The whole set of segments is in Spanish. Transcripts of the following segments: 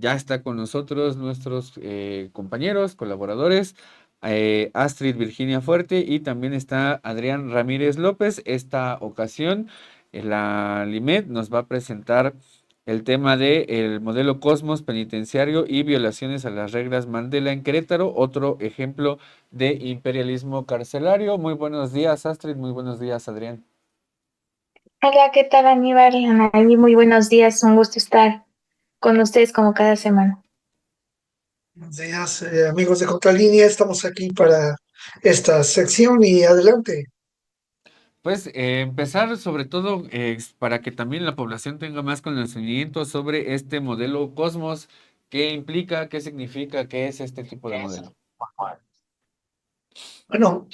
Ya está con nosotros nuestros compañeros, colaboradores, Astrid Virginia Fuerte y también está Adrián Ramírez López. Esta ocasión, la Limet nos va a presentar el tema de el modelo Cosmos penitenciario y violaciones a las reglas Mandela en Querétaro, otro ejemplo de imperialismo carcelario. Muy buenos días, Astrid, muy buenos días, Adrián. Hola, ¿qué tal Aníbal? Anaí, muy buenos días, un gusto estar con ustedes como cada semana. Buenos días, amigos de Contralínea. Estamos aquí para esta sección y adelante. Pues empezar sobre todo para que también la población tenga más conocimiento sobre este modelo Cosmos, qué implica, qué significa, qué es este tipo de modelo. Bueno,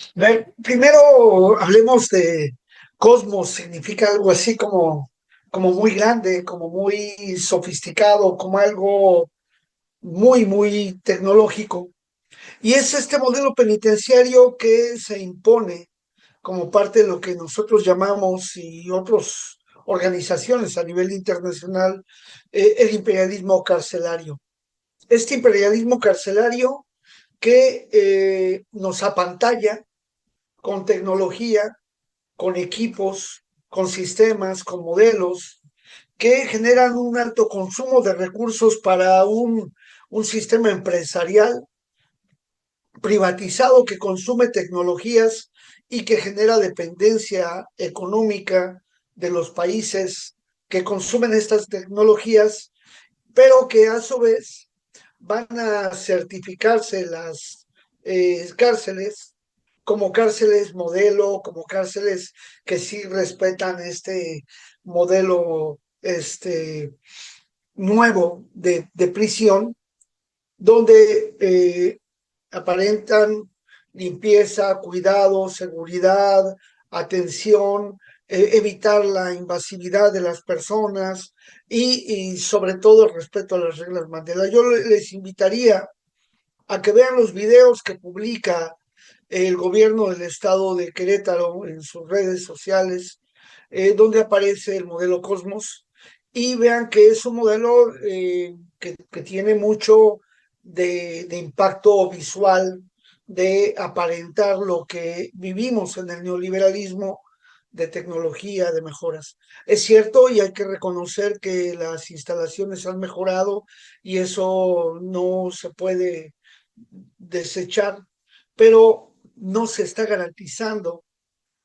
primero hablemos de cosmos. Significa algo así como muy grande, como muy sofisticado, como algo muy tecnológico. Y es este modelo penitenciario que se impone como parte de lo que nosotros llamamos y otras organizaciones a nivel internacional, el imperialismo carcelario. Este imperialismo carcelario que nos apantalla con tecnología, con equipos, con sistemas, con modelos, que generan un alto consumo de recursos para un sistema empresarial privatizado que consume tecnologías y que genera dependencia económica de los países que consumen estas tecnologías, pero que a su vez van a certificarse las cárceles como cárceles modelo, como cárceles que sí respetan este modelo nuevo de prisión, donde aparentan limpieza, cuidado, seguridad, atención, evitar la invasividad de las personas y sobre todo el respeto a las reglas Mandela. Yo les invitaría a que vean los videos que publica el gobierno del estado de Querétaro en sus redes sociales, donde aparece el modelo Cosmos, y vean que es un modelo que tiene mucho de impacto visual, de aparentar lo que vivimos en el neoliberalismo de tecnología, de mejoras. Es cierto y hay que reconocer que las instalaciones han mejorado y eso no se puede desechar, pero no se está garantizando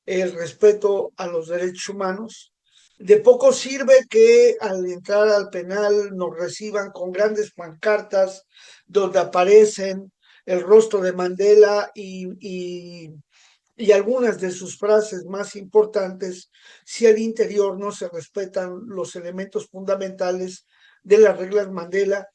el respeto a los derechos humanos. De poco sirve que al entrar al penal nos reciban con grandes pancartas donde aparecen el rostro de Mandela y algunas de sus frases más importantes si al interior no se respetan los elementos fundamentales de las reglas Mandela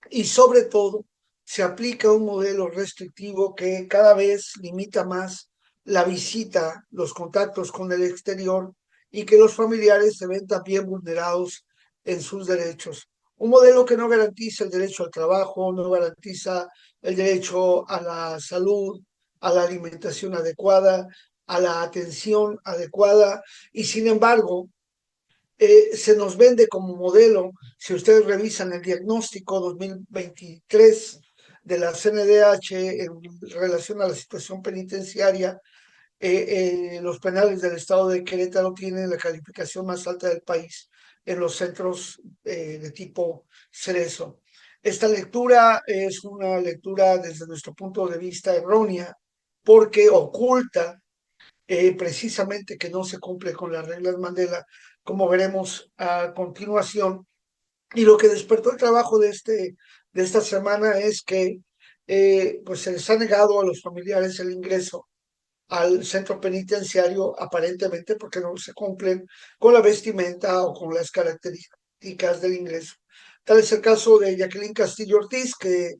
y sobre todo se aplica un modelo restrictivo que cada vez limita más la visita, los contactos con el exterior y que los familiares se ven también vulnerados en sus derechos. Un modelo que no garantiza el derecho al trabajo, no garantiza el derecho a la salud, a la alimentación adecuada, a la atención adecuada y sin embargo se nos vende como modelo. Si ustedes revisan el diagnóstico 2023 de la CNDH en relación a la situación penitenciaria, los penales del estado de Querétaro tienen la calificación más alta del país en los centros de tipo Cerezo. Esta lectura es una lectura desde nuestro punto de vista errónea porque oculta precisamente que no se cumple con las reglas Mandela, como veremos a continuación. Y lo que despertó el trabajo de esta semana es que pues se les ha negado a los familiares el ingreso al centro penitenciario, aparentemente porque no se cumplen con la vestimenta o con las características del ingreso. Tal es el caso de Jacqueline Castillo Ortiz, que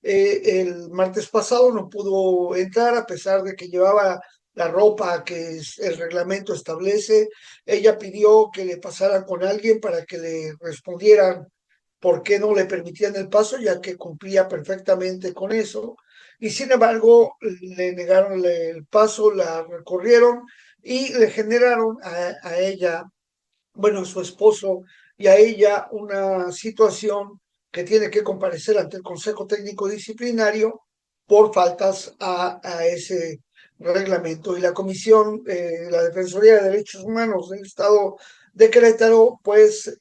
el martes pasado no pudo entrar a pesar de que llevaba la ropa que el reglamento establece. Ella pidió que le pasaran con alguien para que le respondieran por qué no le permitían el paso, ya que cumplía perfectamente con eso. Y sin embargo, le negaron el paso, la recorrieron y le generaron a ella, bueno, a su esposo y a ella una situación que tiene que comparecer ante el Consejo Técnico Disciplinario por faltas a ese reglamento. Y la Comisión, la Defensoría de Derechos Humanos del Estado de Querétaro, pues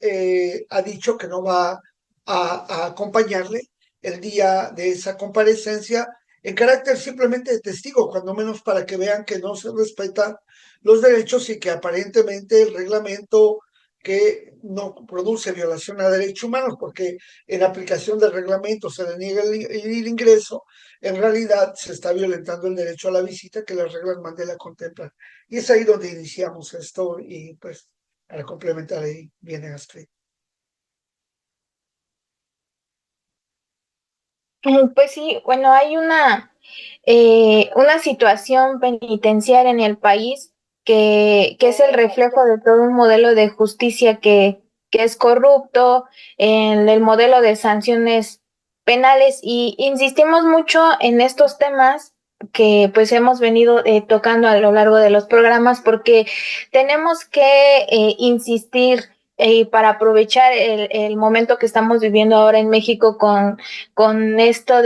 ha dicho que no va a acompañarle el día de esa comparecencia en carácter simplemente de testigo, cuando menos para que vean que no se respetan los derechos y que aparentemente el reglamento que no produce violación a derechos humanos, porque en aplicación del reglamento se le niega el ingreso, en realidad se está violentando el derecho a la visita que las reglas Mandela contemplan. Y es ahí donde iniciamos esto y pues para complementar ahí viene Astrid. Pues sí, bueno, hay una situación penitenciaria en el país que es el reflejo de todo un modelo de justicia que es corrupto, en el modelo de sanciones penales, y insistimos mucho en estos temas que pues hemos venido tocando a lo largo de los programas, porque tenemos que insistir para aprovechar el momento que estamos viviendo ahora en México con esto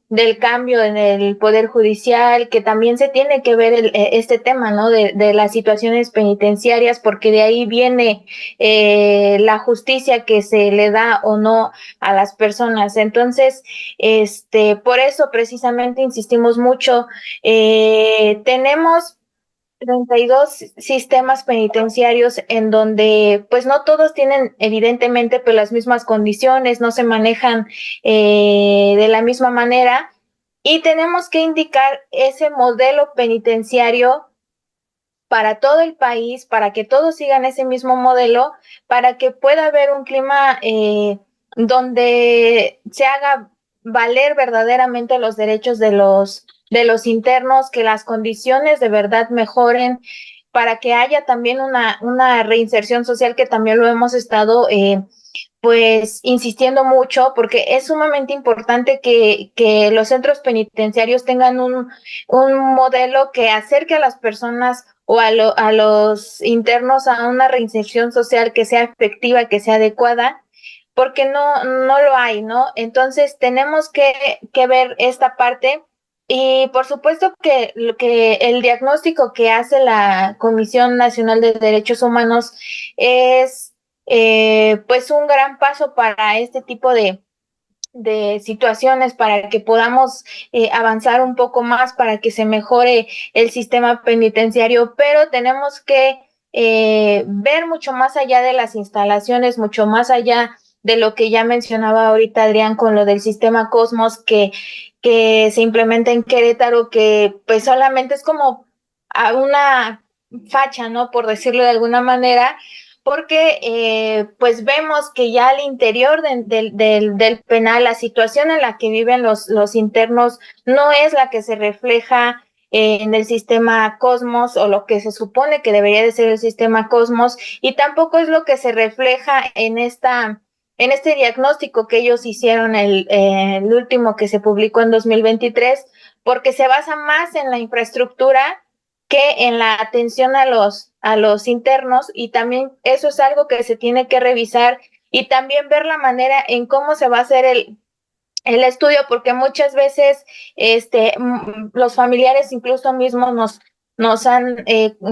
del cambio en el Poder Judicial, que también se tiene que ver este tema, ¿no? De las situaciones penitenciarias, porque de ahí viene la justicia que se le da o no a las personas. Entonces, por eso precisamente insistimos mucho. Tenemos 32 sistemas penitenciarios en donde pues no todos tienen evidentemente pues las mismas condiciones, no se manejan de la misma manera, y tenemos que indicar ese modelo penitenciario para todo el país, para que todos sigan ese mismo modelo, para que pueda haber un clima donde se haga valer verdaderamente los derechos de los internos, que las condiciones de verdad mejoren, para que haya también una reinserción social, que también lo hemos estado pues insistiendo mucho, porque es sumamente importante que los centros penitenciarios tengan un modelo que acerque a las personas o a los internos a una reinserción social que sea efectiva, que sea adecuada, porque no lo hay, ¿no? Entonces tenemos que ver esta parte. Y por supuesto que el diagnóstico que hace la Comisión Nacional de Derechos Humanos es pues un gran paso para este tipo de situaciones, para que podamos avanzar un poco más, para que se mejore el sistema penitenciario, pero tenemos que ver mucho más allá de las instalaciones, mucho más allá de lo que ya mencionaba ahorita Adrián con lo del sistema Cosmos que se implementa en Querétaro, que pues solamente es como a una facha, ¿no? Por decirlo de alguna manera, porque pues vemos que ya al interior del penal la situación en la que viven los internos no es la que se refleja en el sistema Cosmos, o lo que se supone que debería de ser el sistema Cosmos, y tampoco es lo que se refleja en este diagnóstico que ellos hicieron, el último que se publicó en 2023, porque se basa más en la infraestructura que en la atención a los internos, y también eso es algo que se tiene que revisar, y también ver la manera en cómo se va a hacer el estudio, porque muchas veces los familiares incluso mismos nos han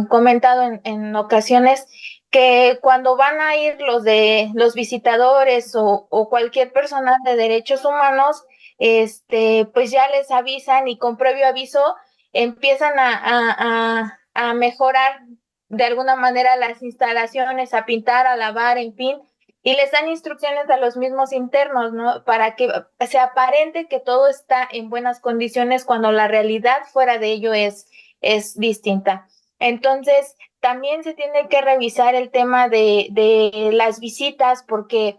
comentado en ocasiones que cuando van a ir los visitadores o cualquier persona de derechos humanos, pues ya les avisan, y con previo aviso empiezan a mejorar de alguna manera las instalaciones, a pintar, a lavar, en fin, y les dan instrucciones a los mismos internos, ¿no? Para que se aparente que todo está en buenas condiciones, cuando la realidad fuera de ello es distinta. Entonces, también se tiene que revisar el tema de las visitas, porque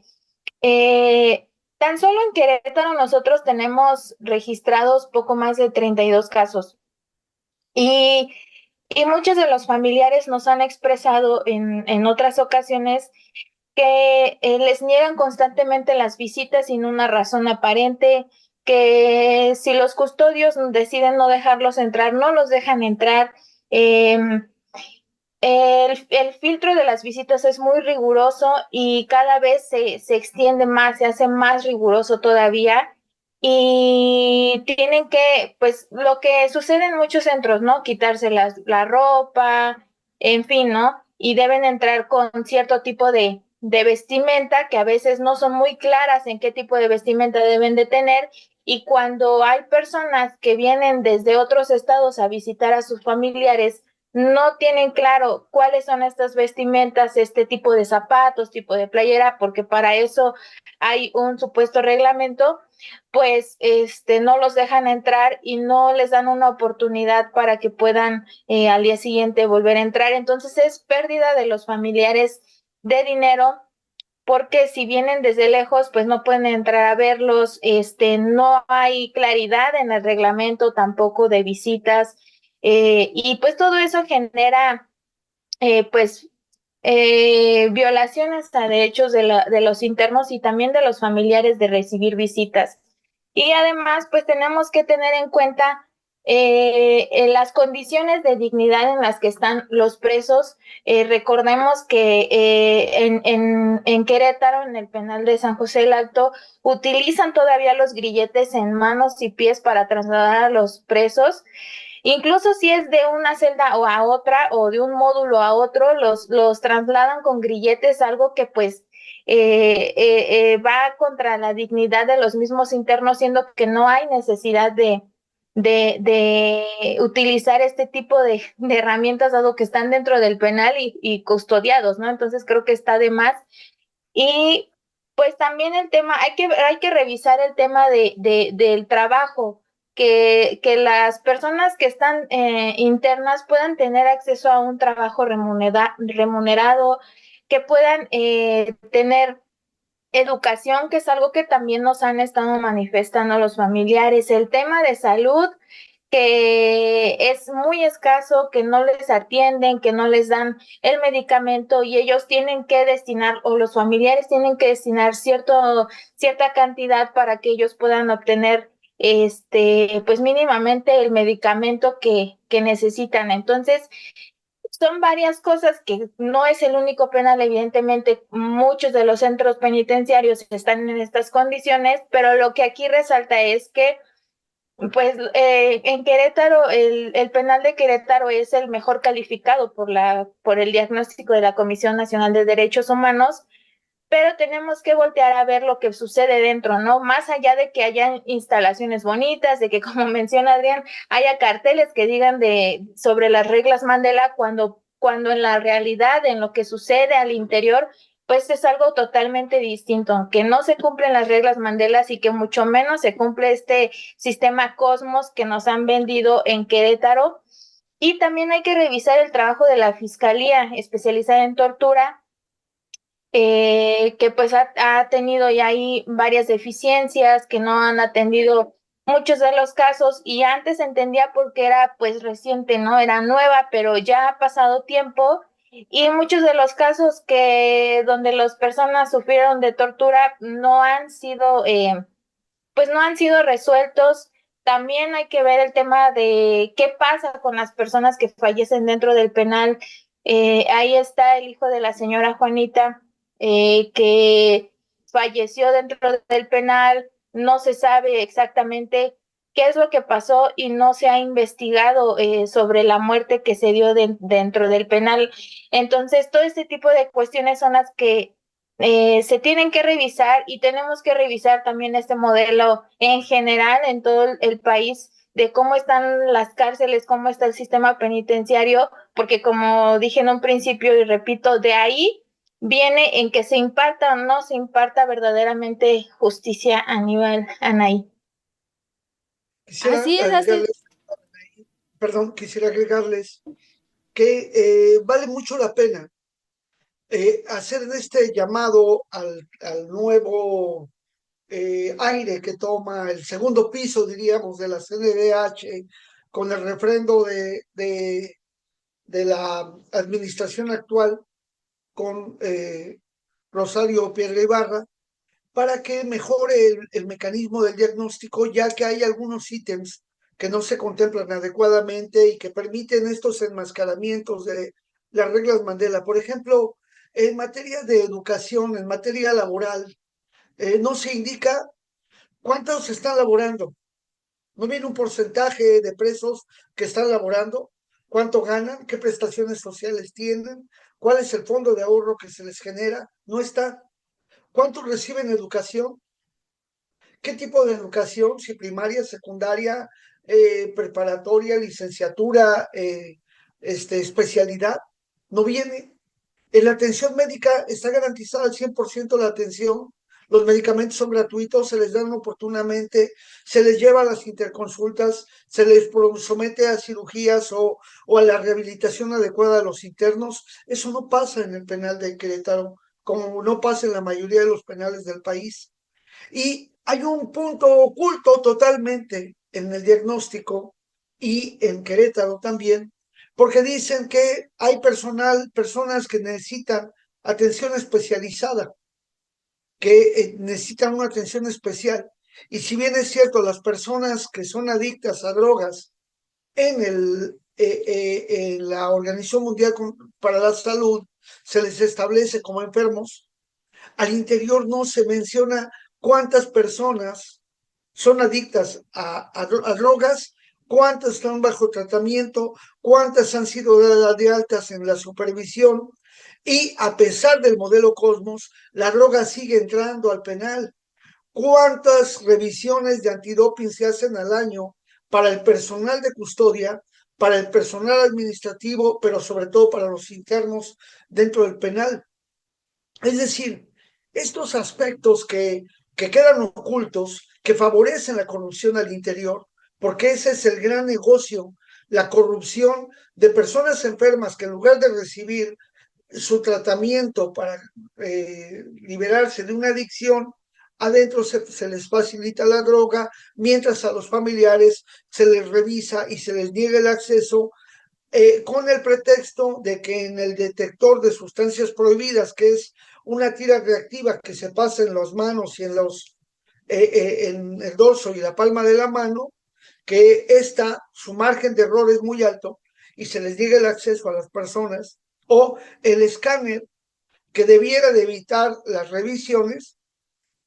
tan solo en Querétaro nosotros tenemos registrados poco más de 32 casos. Y, y muchos de los familiares nos han expresado en otras ocasiones que les niegan constantemente las visitas sin una razón aparente, que si los custodios deciden no dejarlos entrar, no los dejan entrar. El filtro de las visitas es muy riguroso y cada vez se extiende más, se hace más riguroso todavía. Y tienen que, pues, lo que sucede en muchos centros, ¿no? Quitarse la ropa, en fin, ¿no? Y deben entrar con cierto tipo de vestimenta que a veces no son muy claras en qué tipo de vestimenta deben de tener. Y cuando hay personas que vienen desde otros estados a visitar a sus familiares, no tienen claro cuáles son estas vestimentas, este tipo de zapatos, tipo de playera, porque para eso hay un supuesto reglamento, pues no los dejan entrar y no les dan una oportunidad para que puedan al día siguiente volver a entrar. Entonces es pérdida de los familiares de dinero, porque si vienen desde lejos, pues no pueden entrar a verlos, no hay claridad en el reglamento tampoco de visitas, y pues todo eso genera, pues, violaciones a derechos de los internos y también de los familiares de recibir visitas. Y además, pues tenemos que tener en cuenta en las condiciones de dignidad en las que están los presos. Recordemos que en Querétaro, en el penal de San José el Alto, utilizan todavía los grilletes en manos y pies para trasladar a los presos. Incluso si es de una celda o a otra o de un módulo a otro, los trasladan con grilletes, algo que pues va contra la dignidad de los mismos internos, siendo que no hay necesidad de utilizar este tipo de herramientas, dado que están dentro del penal y custodiados, ¿no? Entonces creo que está de más. Y pues también el tema, hay que revisar el tema del trabajo, que las personas que están internas puedan tener acceso a un trabajo remunerado, que puedan tener educación, que es algo que también nos han estado manifestando los familiares, el tema de salud, que es muy escaso, que no les atienden, que no les dan el medicamento y ellos tienen que destinar, o los familiares tienen que destinar cierta cantidad para que ellos puedan obtener pues mínimamente el medicamento que necesitan. Entonces, son varias cosas que no es el único penal, evidentemente muchos de los centros penitenciarios están en estas condiciones, pero lo que aquí resalta es que pues en Querétaro, el penal de Querétaro es el mejor calificado por el diagnóstico de la Comisión Nacional de Derechos Humanos, pero tenemos que voltear a ver lo que sucede dentro, ¿no? Más allá de que haya instalaciones bonitas, de que, como menciona Adrián, haya carteles que digan sobre las reglas Mandela, cuando en la realidad, en lo que sucede al interior, pues es algo totalmente distinto, que no se cumplen las reglas Mandela y que mucho menos se cumple este sistema Cosmos que nos han vendido en Querétaro. Y también hay que revisar el trabajo de la Fiscalía especializada en tortura, que pues ha tenido ya ahí varias deficiencias, que no han atendido muchos de los casos, y antes se entendía porque era pues reciente, ¿no? Era nueva, pero ya ha pasado tiempo y muchos de los casos que donde las personas sufrieron de tortura no han sido, pues no han sido resueltos. También hay que ver el tema de qué pasa con las personas que fallecen dentro del penal. Ahí está el hijo de la señora Juanita, que falleció dentro del penal. No se sabe exactamente qué es lo que pasó y no se ha investigado sobre la muerte que se dio dentro del penal. Entonces, todo este tipo de cuestiones son las que se tienen que revisar, y tenemos que revisar también este modelo en general en todo el país, de cómo están las cárceles, cómo está el sistema penitenciario, porque como dije en un principio y repito, de ahí viene en que se imparta o no se imparta verdaderamente justicia a nivel Anaí. Quisiera Así es, agregarles, perdón, quisiera agregarles que vale mucho la pena hacer este llamado al nuevo aire que toma el segundo piso, diríamos, de la CNDH con el refrendo de la administración actual con Rosario Piedra Ibarra, para que mejore el mecanismo del diagnóstico, ya que hay algunos ítems que no se contemplan adecuadamente y que permiten estos enmascaramientos las reglas Mandela. Por ejemplo, en materia de educación, en materia laboral, no se indica cuántos están laborando. No viene un porcentaje de presos que están laborando, cuánto ganan, qué prestaciones sociales tienen, cuál es el fondo de ahorro que se les genera. No está. ¿Cuántos reciben educación? ¿Qué tipo de educación? Si primaria, secundaria, preparatoria, licenciatura, especialidad. No viene. En la atención médica está garantizada al 100% la atención, los medicamentos son gratuitos, se les dan oportunamente, se les lleva a las interconsultas, se les somete a cirugías o a la rehabilitación adecuada a los internos. Eso no pasa en el penal de Querétaro, como no pasa en la mayoría de los penales del país. Y hay un punto oculto totalmente en el diagnóstico y en Querétaro también, porque dicen que hay personas que necesitan atención especializada, que necesitan una atención especial. Y si bien es cierto, las personas que son adictas a drogas en la Organización Mundial para la Salud se les establece como enfermos, al interior no se menciona cuántas personas son adictas a drogas, cuántas están bajo tratamiento, cuántas han sido dadas de altas en la supervisión. Y a pesar del modelo Cosmos, la droga sigue entrando al penal. ¿Cuántas revisiones de antidoping se hacen al año para el personal de custodia, para el personal administrativo, pero sobre todo para los internos dentro del penal? Es decir, estos aspectos que quedan ocultos, que favorecen la corrupción al interior, porque ese es el gran negocio, la corrupción de personas enfermas que en lugar de recibir su tratamiento para liberarse de una adicción, adentro se les facilita la droga, mientras a los familiares se les revisa y se les niega el acceso con el pretexto de que en el detector de sustancias prohibidas, que es una tira reactiva que se pasa en las manos y en el dorso y la palma de la mano, que su margen de error es muy alto y se les niega el acceso a las personas, o el escáner que debiera de evitar las revisiones.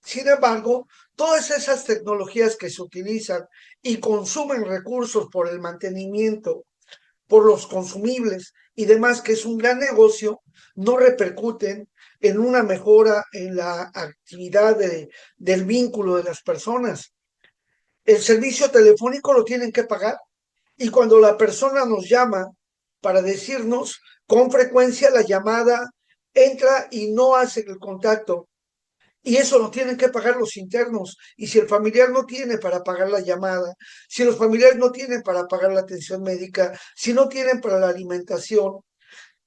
Sin embargo, todas esas tecnologías que se utilizan y consumen recursos por el mantenimiento, por los consumibles y demás, que es un gran negocio, no repercuten en una mejora en la actividad del vínculo de las personas. El servicio telefónico lo tienen que pagar y cuando la persona nos llama para decirnos, con frecuencia la llamada entra y no hace el contacto. Y eso lo tienen que pagar los internos. Y si el familiar no tiene para pagar la llamada, si los familiares no tienen para pagar la atención médica, si no tienen para la alimentación,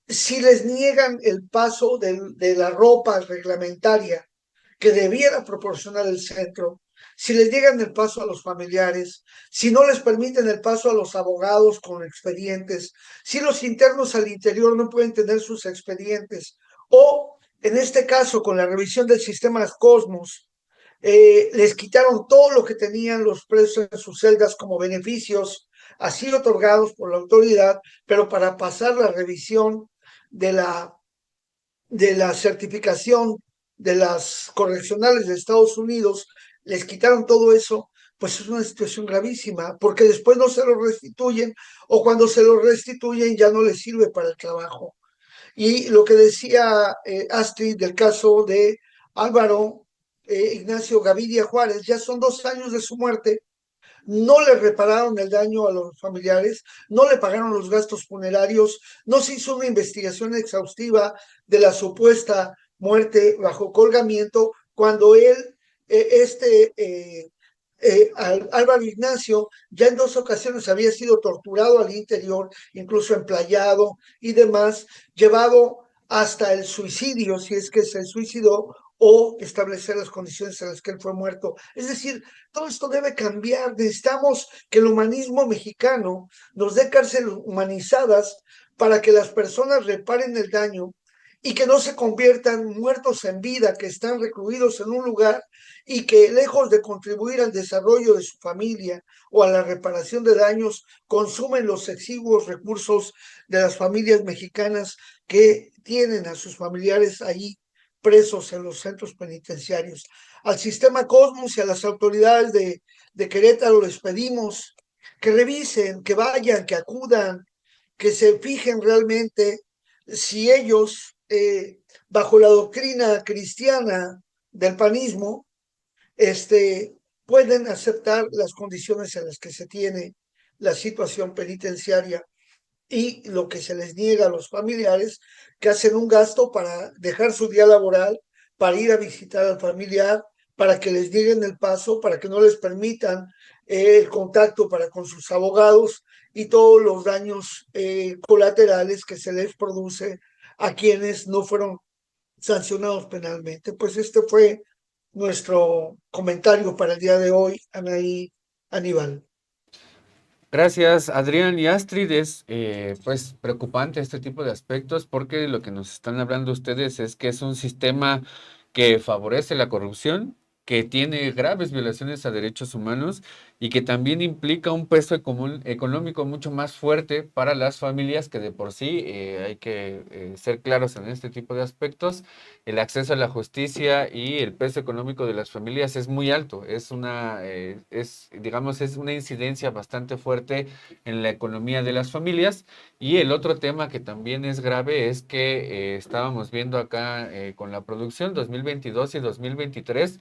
si les niegan el paso de la ropa reglamentaria que debiera proporcionar el centro, si les niegan el paso a los familiares, si no les permiten el paso a los abogados con expedientes, si los internos al interior no pueden tener sus expedientes, o en este caso con la revisión del sistema Cosmos, les quitaron todo lo que tenían los presos en sus celdas como beneficios, así otorgados por la autoridad, pero para pasar la revisión de la certificación de las correccionales de Estados Unidos, les quitaron todo eso, pues es una situación gravísima, porque después no se lo restituyen o cuando se lo restituyen ya no les sirve para el trabajo. Y lo que decía Astrid del caso de Álvaro Ignacio Gaviria Juárez, ya son 2 años de su muerte, no le repararon el daño a los familiares, no le pagaron los gastos funerarios, no se hizo una investigación exhaustiva de la supuesta muerte bajo colgamiento, cuando él, Álvaro Ignacio, ya en 2 ocasiones había sido torturado al interior, incluso emplayado y demás, llevado hasta el suicidio, si es que se suicidó, o establecer las condiciones en las que él fue muerto. Es decir, todo esto debe cambiar. Necesitamos que el humanismo mexicano nos dé cárceles humanizadas para que las personas reparen el daño y que no se conviertan muertos en vida, que están recluidos en un lugar y que lejos de contribuir al desarrollo de su familia o a la reparación de daños, consumen los exiguos recursos de las familias mexicanas que tienen a sus familiares ahí presos en los centros penitenciarios. Al sistema Cosmos y a las autoridades de Querétaro les pedimos que revisen, que vayan, que acudan, que se fijen realmente si ellos, bajo la doctrina cristiana del panismo, pueden aceptar las condiciones en las que se tiene la situación penitenciaria y lo que se les niega a los familiares que hacen un gasto para dejar su día laboral, para ir a visitar al familiar, para que les nieguen el paso, para que no les permitan el contacto para con sus abogados y todos los daños colaterales que se les produce a quienes no fueron sancionados penalmente. Pues este fue nuestro comentario para el día de hoy, Anaí Aníbal. Gracias, Adrián y Astrid. Es pues preocupante este tipo de aspectos porque lo que nos están hablando ustedes es que es un sistema que favorece la corrupción, que tiene graves violaciones a derechos humanos y que también implica un peso económico mucho más fuerte para las familias que de por sí, hay que ser claros en este tipo de aspectos. El acceso a la justicia y el peso económico de las familias es muy alto. Digamos, es una incidencia bastante fuerte en la economía de las familias. Y el otro tema que también es grave es que estábamos viendo acá con la producción 2022 y 2023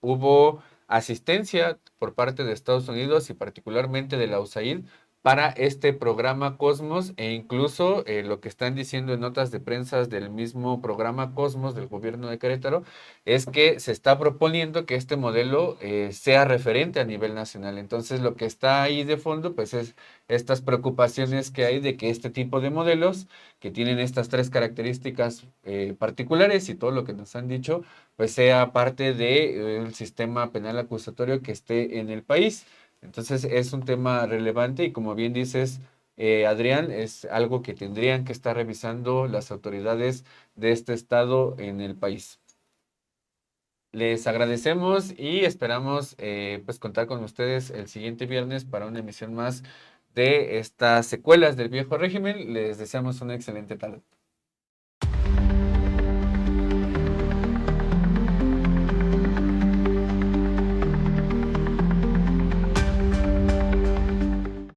hubo asistencia por parte de Estados Unidos y particularmente de la USAID para este programa Cosmos e incluso lo que están diciendo en notas de prensa del mismo programa Cosmos del gobierno de Querétaro es que se está proponiendo que este modelo sea referente a nivel nacional. Entonces lo que está ahí de fondo pues es estas preocupaciones que hay de que este tipo de modelos que tienen estas tres características particulares y todo lo que nos han dicho pues sea parte del sistema penal acusatorio que esté en el país. Entonces es un tema relevante y como bien dices, Adrián, es algo que tendrían que estar revisando las autoridades de este estado en el país. Les agradecemos y esperamos pues contar con ustedes el siguiente viernes para una emisión más de estas secuelas del viejo régimen. Les deseamos una excelente tarde.